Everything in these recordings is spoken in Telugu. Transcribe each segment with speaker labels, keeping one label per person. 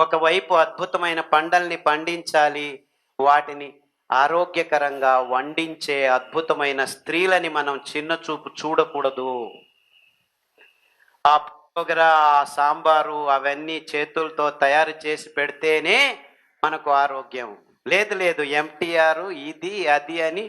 Speaker 1: ఒకవైపు అద్భుతమైన పంటల్ని పండించాలి, వాటిని ఆరోగ్యకరంగా వండించే అద్భుతమైన స్త్రీలని మనం చిన్న చూపు చూడకూడదు. ఆ పులిహోర, ఆ సాంబారు అవన్నీ చేతులతో తయారు చేసి పెడితేనే మనకు ఆరోగ్యం. లేదు ఎంటీఆర్ ఇది అది అని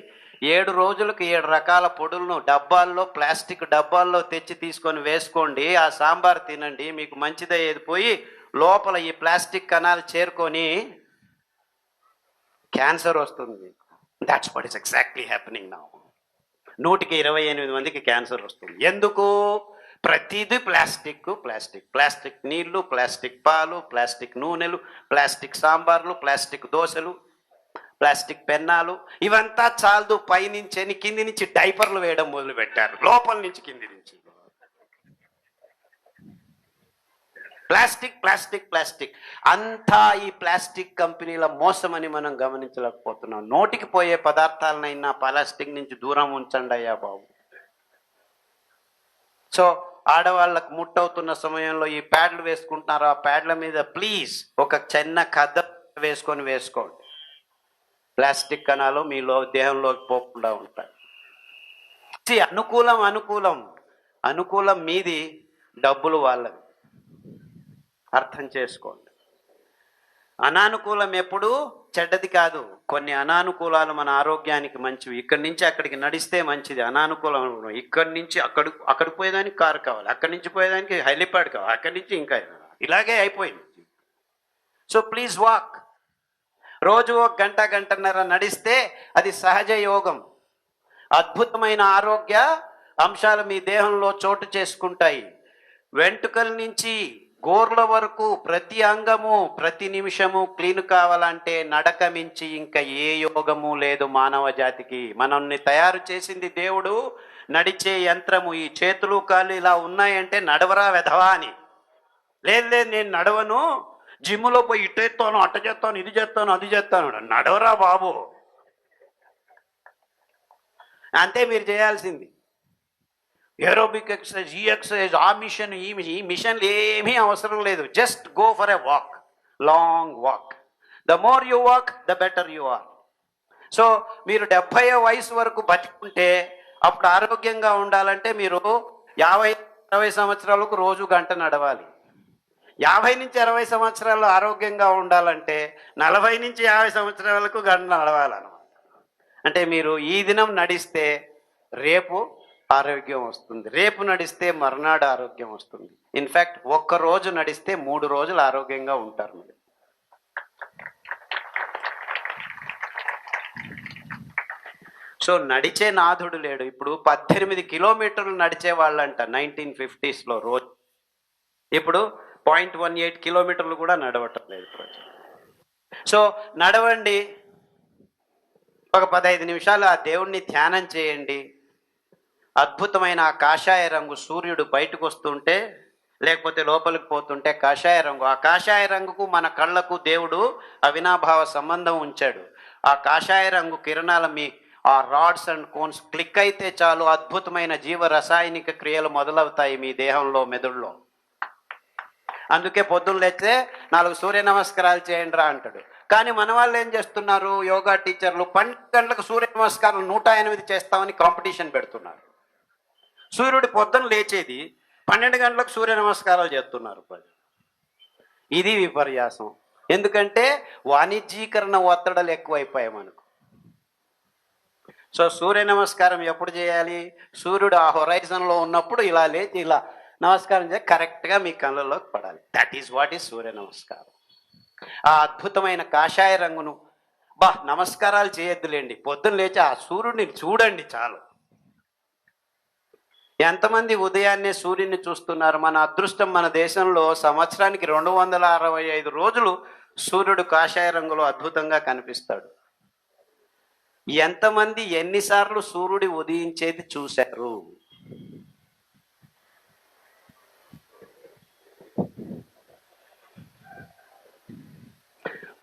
Speaker 1: 7 రోజులకు 7 రకాల పొడులను ప్లాస్టిక్ డబ్బాల్లో తెచ్చి తీసుకొని వేసుకోండి, ఆ సాంబార్ తినండి, మీకు మంచిదయ్యేది పోయి లోపల ఈ ప్లాస్టిక్ కణాలు చేరుకొని క్యాన్సర్ వస్తుంది. That's what is exactly happening now. 128 మందికి క్యాన్సర్ వస్తుంది. ఎందుకు? ప్రతిదీ ప్లాస్టిక్ నీళ్లు, ప్లాస్టిక్ పాలు, ప్లాస్టిక్ నూనెలు, ప్లాస్టిక్ సాంబార్లు, ప్లాస్టిక్ దోశలు, ప్లాస్టిక్ పెన్నాలు. ఇవంతా చాలదు, పైనుంచి కింది నుంచి డైపర్లు వేయడం మొదలు పెట్టారు, లోపల నుంచి కింది నుంచి ప్లాస్టిక్. అంతా ఈ ప్లాస్టిక్ కంపెనీల మోసమని మనం గమనించలేకపోతున్నాం. నోటికి పోయే పదార్థాలనైనా ప్లాస్టిక్ నుంచి దూరం ఉంచండి అయ్యా బాబు. సో ఆడవాళ్ళకు ముట్టవుతున్న సమయంలో ఈ ప్యాడ్లు వేసుకుంటున్నారు, ఆ ప్యాడ్ల మీద ప్లీజ్ ఒక చిన్న కథ వేసుకోండి. ప్లాస్టిక్ కణాలు మీలో దేహంలోకి పోకుండా ఉంటాయి. అనుకూలం మీది, డబ్బులు వాళ్ళవి. అర్థం చేసుకోండి. అనానుకూలం ఎప్పుడు చెడ్డది కాదు. కొన్ని అనానుకూలాలు మన ఆరోగ్యానికి మంచివి. ఇక్కడి నుంచి అక్కడికి నడిస్తే మంచిది. అనానుకూలం ఇక్కడి నుంచి అక్కడికి పోయేదానికి కారు కావాలి, అక్కడి నుంచి పోయేదానికి హెలిప్యాడ్ కావాలి, అక్కడి నుంచి ఇంకా ఇలాగే అయిపోయింది. So please walk. రోజు 1 గంటన్నర నడిస్తే అది సహజ యోగం. అద్భుతమైన ఆరోగ్య అంశాలు మీ దేహంలో చోటు చేసుకుంటాయి. వెంట్రుకల నుంచి గోర్ల వరకు ప్రతి అంగము ప్రతి నిమిషము క్లీన్ కావాలంటే నడక మించి ఇంకా ఏ యోగము లేదు మానవ జాతికి. మనల్ని తయారు చేసింది దేవుడు నడిచే యంత్రము. ఈ చేతులు కాళ్ళు ఇలా ఉన్నాయంటే నడవరా వెధవా అని. లేదు నేను నడవను, జిమ్లో పోయి ఇటు చేస్తాను, అట్ట చేస్తాను, ఇది చేస్తాను, అది చేస్తాను. నడవరా బాబు, అంతే మీరు చేయాల్సింది. ఏరోబిక్ ఎక్సర్సైజ్, ఈ ఎక్సర్సైజ్, ఆ మిషన్, ఈ మిషన్లు ఏమీ అవసరం లేదు. Just go for a walk, long walk. The more you walk the better you are. So మీరు 70 వయసు వరకు బతికుంటే అప్పుడు ఆరోగ్యంగా ఉండాలంటే మీరు 50-60 సంవత్సరాలకు రోజు గంట నడవాలి. 50 నుంచి 60 సంవత్సరాలు ఆరోగ్యంగా ఉండాలంటే 40 నుంచి 50 సంవత్సరాలకు గంట నడవాలన్నమాట. అంటే మీరు ఈ దినం నడిస్తే రేపు ఆరోగ్యం వస్తుంది, రేపు నడిస్తే మర్నాడు ఆరోగ్యం వస్తుంది. ఇన్ఫ్యాక్ట్ 1 రోజు నడిస్తే 3 రోజులు ఆరోగ్యంగా ఉంటారు మీరు. సో నడిచే నాథుడు లేడు. ఇప్పుడు 18 కిలోమీటర్లు నడిచే వాళ్ళంట 1950s రోజు. ఇప్పుడు 0.18 కిలోమీటర్లు కూడా నడవటం లేదు ప్రజలు. సో నడవండి, ఒక 15 నిమిషాలు ఆ దేవుణ్ణి ధ్యానం చేయండి. అద్భుతమైన ఆ కాషాయ రంగు సూర్యుడు బయటకు వస్తుంటే లేకపోతే లోపలికి పోతుంటే కాషాయ రంగు, ఆ కాషాయ రంగుకు మన కళ్ళకు దేవుడు అవినాభావ సంబంధం ఉంచాడు. ఆ కాషాయ రంగు కిరణాల మీ ఆ రాడ్స్ అండ్ కోన్స్ క్లిక్ అయితే చాలు, అద్భుతమైన జీవ రసాయనిక క్రియలు మొదలవుతాయి మీ దేహంలో, మెదడులో. అందుకే పొద్దున్న లేస్తే 4 సూర్య నమస్కారాలు చేయండి రా అంటాడు. కానీ మన వాళ్ళు ఏం చేస్తున్నారు, యోగా టీచర్లు 12 గంటలకు సూర్య నమస్కారం 108 చేస్తామని కాంపిటీషన్ పెడుతున్నారు. సూర్యుడు పొద్దున్న లేచేది 12 గంటలకు సూర్య నమస్కారాలు చేస్తున్నారు ప్రజలు. ఇది విపర్యాసం. ఎందుకంటే వాణిజ్యీకరణ ఒత్తిడలు ఎక్కువైపోయాయి మనకు. సో సూర్య నమస్కారం ఎప్పుడు చేయాలి? సూర్యుడు ఆ హొరైజన్లో ఉన్నప్పుడు ఇలా లేచి ఇలా నమస్కారం చేసి కరెక్ట్గా మీ కళ్ళల్లోకి పడాలి. దట్ ఈజ్ వాట్ ఈజ్ సూర్య నమస్కారం. ఆ అద్భుతమైన కాషాయ రంగును నమస్కారాలు చేయొద్దులేండి, పొద్దున్న లేచి ఆ సూర్యుడిని చూడండి చాలు. ఎంతమంది ఉదయాన్నే సూర్యుని చూస్తున్నారు? మన అదృష్టం, మన దేశంలో సంవత్సరానికి 265 రోజులు సూర్యుడు కాషాయ రంగులో అద్భుతంగా కనిపిస్తాడు. ఎంతమంది ఎన్నిసార్లు సూర్యుడి ఉదయించేది చూశారు?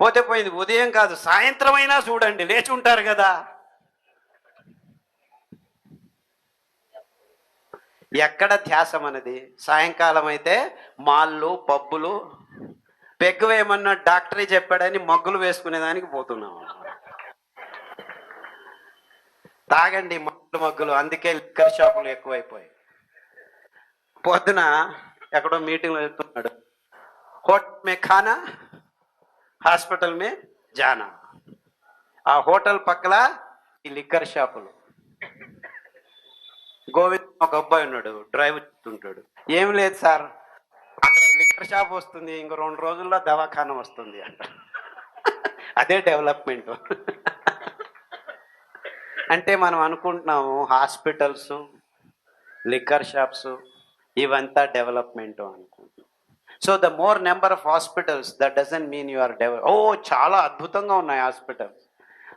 Speaker 1: పోతే పోయింది, ఉదయం కాదు సాయంత్రం అయినా చూడండి, లేచి ఉంటారు కదా. ఎక్కడ ధ్యాస మనది? సాయంకాలం అయితే మాళ్ళు, పబ్బులు, పెగ్గు వేయమన్నా డాక్టరే చెప్పాడని మగ్గులు వేసుకునేదానికి పోతున్నాం. తాగండి మగ్గులు, అందుకే లిక్కర్ షాపులు ఎక్కువైపోయాయి. పొద్దున ఎక్కడో మీటింగ్లో వెళ్తున్నాడు, హోటల్ మే ఖానా హాస్పిటల్ మే జానా. ఆ హోటల్ పక్కల ఈ లిక్కర్ షాపులు. గోవింద్ ఒక అబ్బాయి ఉన్నాడు, డ్రైవ్ చేస్తుంటాడు. ఏం లేదు సార్, అక్కడ లిక్కర్ షాప్ వస్తుంది, ఇంకో 2 రోజుల్లో దవాఖానా వస్తుంది అంట. అదే డెవలప్మెంట్. అంటే మనం అనుకుంటున్నాము హాస్పిటల్స్, లిక్కర్ షాప్స్ ఇవంతా డెవలప్మెంట్ అనుకుంటున్నాం. So the more number of hospitals that doesn't mean you are develop. చాలా అద్భుతంగా ఉన్నాయి హాస్పిటల్స్.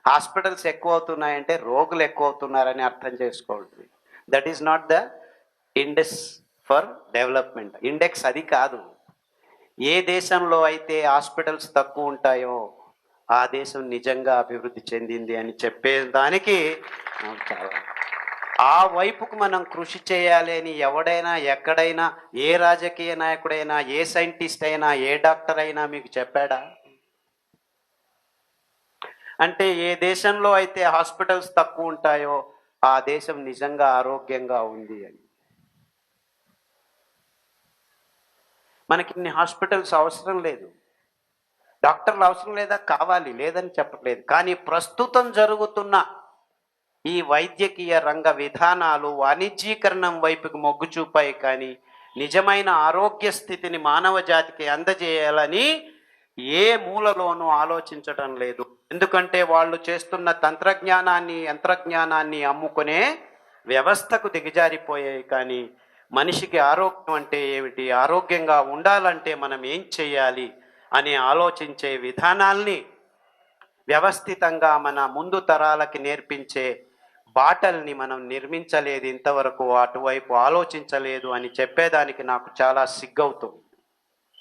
Speaker 1: హాస్పిటల్స్ ఎక్కువ అవుతున్నాయంటే రోగులు ఎక్కువ అవుతున్నారని అర్థం చేసుకోవాలి. That is not the index for development. Index అది కాదు. ఏ దేశంలో అయితే హాస్పిటల్స్ తక్కువ ఉంటాయో ఆ దేశం నిజంగా అభివృద్ధి చెందింది అని చెప్పేదానికి చాలా ఆ వైపుకు మనం కృషి చేయాలి అని ఎవడైనా ఎక్కడైనా ఏ రాజకీయ నాయకుడైనా, ఏ సైంటిస్ట్ అయినా, ఏ డాక్టర్ అయినా మీకు చెప్పాడా? అంటే ఏ దేశంలో అయితే హాస్పిటల్స్ తక్కువ ఉంటాయో ఆ దేశం నిజంగా ఆరోగ్యంగా ఉంది అని. మనకి ఇన్ని హాస్పిటల్స్ అవసరం లేదు, డాక్టర్లు అవసరం లేదా, కావాలి, లేదని చెప్పట్లేదు. కానీ ప్రస్తుతం జరుగుతున్న ఈ వైద్యకీయ రంగ విధానాలు వాణిజ్యీకరణం వైపుకి మొగ్గు చూపాయి, కానీ నిజమైన ఆరోగ్య స్థితిని మానవ జాతికి అందజేయాలని ఏ మూలలోనూ ఆలోచించడం లేదు. ఎందుకంటే వాళ్ళు చేస్తున్న తంత్రజ్ఞానాన్ని, యంత్రజ్ఞానాన్ని అమ్ముకునే వ్యవస్థకు దిగజారిపోయాయి. కానీ మనిషికి ఆరోగ్యం అంటే ఏమిటి, ఆరోగ్యంగా ఉండాలంటే మనం ఏం చేయాలి అని ఆలోచించే విధానాల్ని వ్యవస్థితంగా మన ముందు తరాలకి నేర్పించే బాటల్ని మనం నిర్మించలేదు ఇంతవరకు, అటువైపు ఆలోచించలేదు అని చెప్పేదానికి నాకు చాలా సిగ్గవుతుంది.